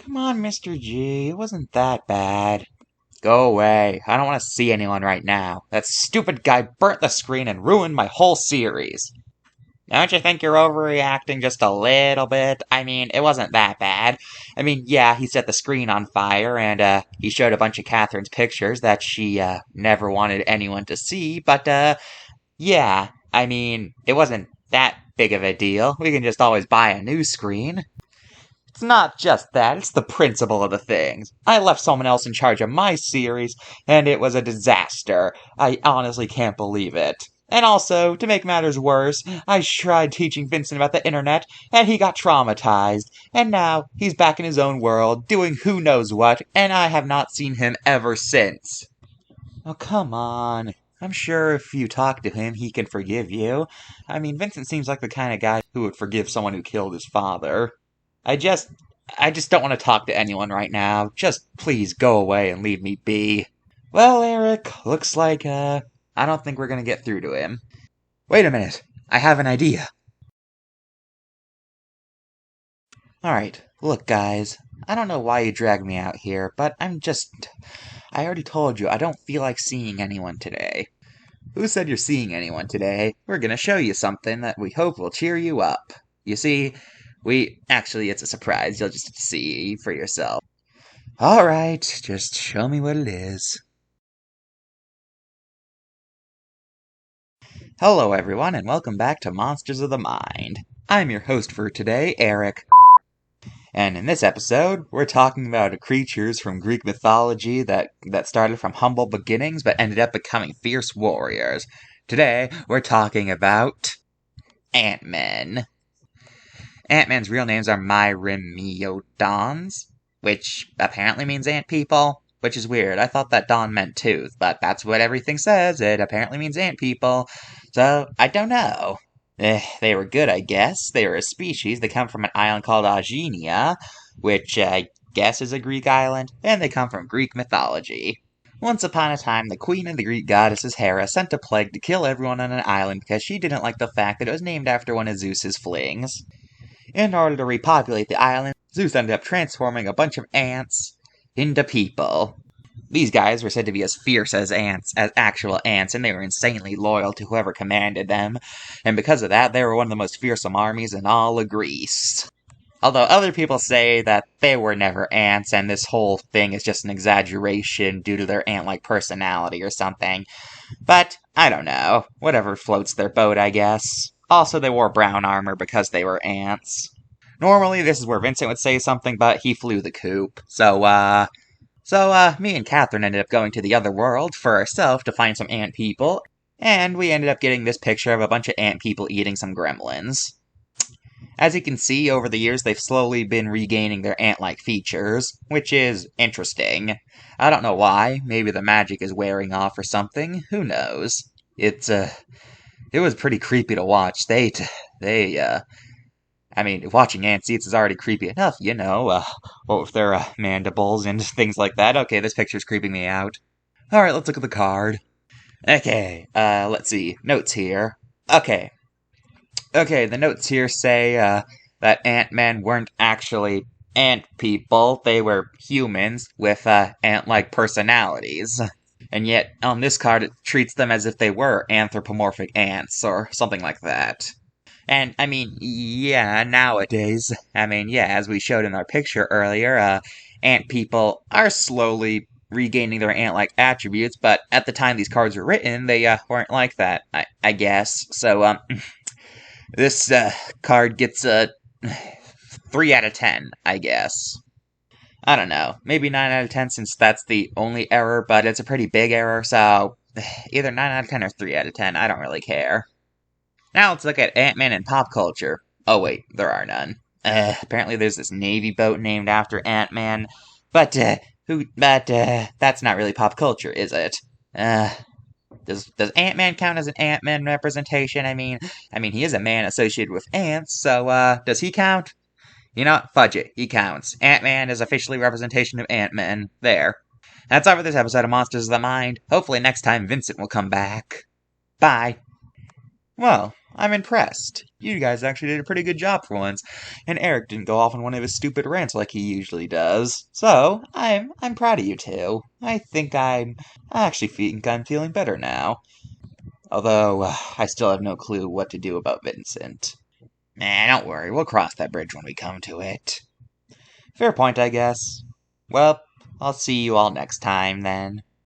Come on, Mr. G, it wasn't that bad. Go away. I don't want to see anyone right now. That stupid guy burnt the screen and ruined my whole series. Don't you think you're overreacting just a little bit? I mean, it wasn't that bad. I mean, yeah, he set the screen on fire, and, he showed a bunch of Catherine's pictures that she, never wanted anyone to see, but, yeah, I mean, it wasn't that big of a deal. We can just always buy a new screen. It's not just that, it's the principle of the things. I left someone else in charge of my series, and it was a disaster. I honestly can't believe it. And also, to make matters worse, I tried teaching Vincent about the internet, and he got traumatized. And now, he's back in his own world, doing who knows what, and I have not seen him ever since. Oh, come on. I'm sure if you talk to him, he can forgive you. I mean, Vincent seems like the kind of guy who would forgive someone who killed his father. I just don't want to talk to anyone right now. Just please go away and leave me be. Well, Eric, looks like, I don't think we're gonna get through to him. Wait a minute. I have an idea. Alright, look, guys. I don't know why you dragged me out here, but I already told you, I don't feel like seeing anyone today. Who said you're seeing anyone today? We're gonna show you something that we hope will cheer you up. You see, actually, it's a surprise. You'll just see for yourself. Alright, just show me what it is. Hello, everyone, and welcome back to Monsters of the Mind. I'm your host for today, Eric. And in this episode, we're talking about creatures from Greek mythology that started from humble beginnings but ended up becoming fierce warriors. Today, we're talking about Antmen. Ant-Man's real names are Myrmidons, which apparently means ant people, which is weird. I thought that Don meant tooth, but that's what everything says. It apparently means ant people, so I don't know. They were good, I guess. They were a species. They come from an island called Aegina, which I guess is a Greek island, and they come from Greek mythology. Once upon a time, the queen of the Greek goddesses Hera sent a plague to kill everyone on an island because she didn't like the fact that it was named after one of Zeus's flings. In order to repopulate the island, Zeus ended up transforming a bunch of ants into people. These guys were said to be as fierce as ants, as actual ants, and they were insanely loyal to whoever commanded them, and because of that, they were one of the most fearsome armies in all of Greece. Although other people say that they were never ants, and this whole thing is just an exaggeration due to their ant-like personality or something. But, I don't know. Whatever floats their boat, I guess. Also, they wore brown armor because they were ants. Normally, this is where Vincent would say something, but he flew the coop. So, me and Catherine ended up going to the other world for ourselves to find some ant people, and we ended up getting this picture of a bunch of ant people eating some gremlins. As you can see, over the years, they've slowly been regaining their ant-like features, which is interesting. I don't know why. Maybe the magic is wearing off or something. Who knows? It was pretty creepy to watch. Watching ants eat is already creepy enough, what with their mandibles and things like that. Okay, this picture's creeping me out. Alright, let's look at the card. Okay, let's see. Notes here. Okay, the notes here say, that Ant-Men weren't actually ant people. They were humans with, ant-like personalities. And yet, on this card, it treats them as if they were anthropomorphic ants, or something like that. And, nowadays, as we showed in our picture earlier, ant people are slowly regaining their ant-like attributes, but at the time these cards were written, they, weren't like that, I guess. So, this, card gets a 3 out of 10, I guess. I don't know, maybe 9 out of 10 since that's the only error, but it's a pretty big error, so either 9 out of 10 or 3 out of 10, I don't really care. Now let's look at Ant-Man and pop culture. Oh wait, there are none. Apparently there's this Navy boat named after Ant-Man, but that's not really pop culture, is it? Does Ant-Man count as an Ant-Man representation? I mean, he is a man associated with ants, so, does he count? You know what? Fudge it. He counts. Ant-Man is officially representation of Ant-Man. There. That's all for this episode of Monsters of the Mind. Hopefully next time Vincent will come back. Bye. Well, I'm impressed. You guys actually did a pretty good job for once, and Eric didn't go off on one of his stupid rants like he usually does. So, I'm proud of you two. I actually think I'm feeling better now. Although, I still have no clue what to do about Vincent. Don't worry, we'll cross that bridge when we come to it. Fair point, I guess. Well, I'll see you all next time, then.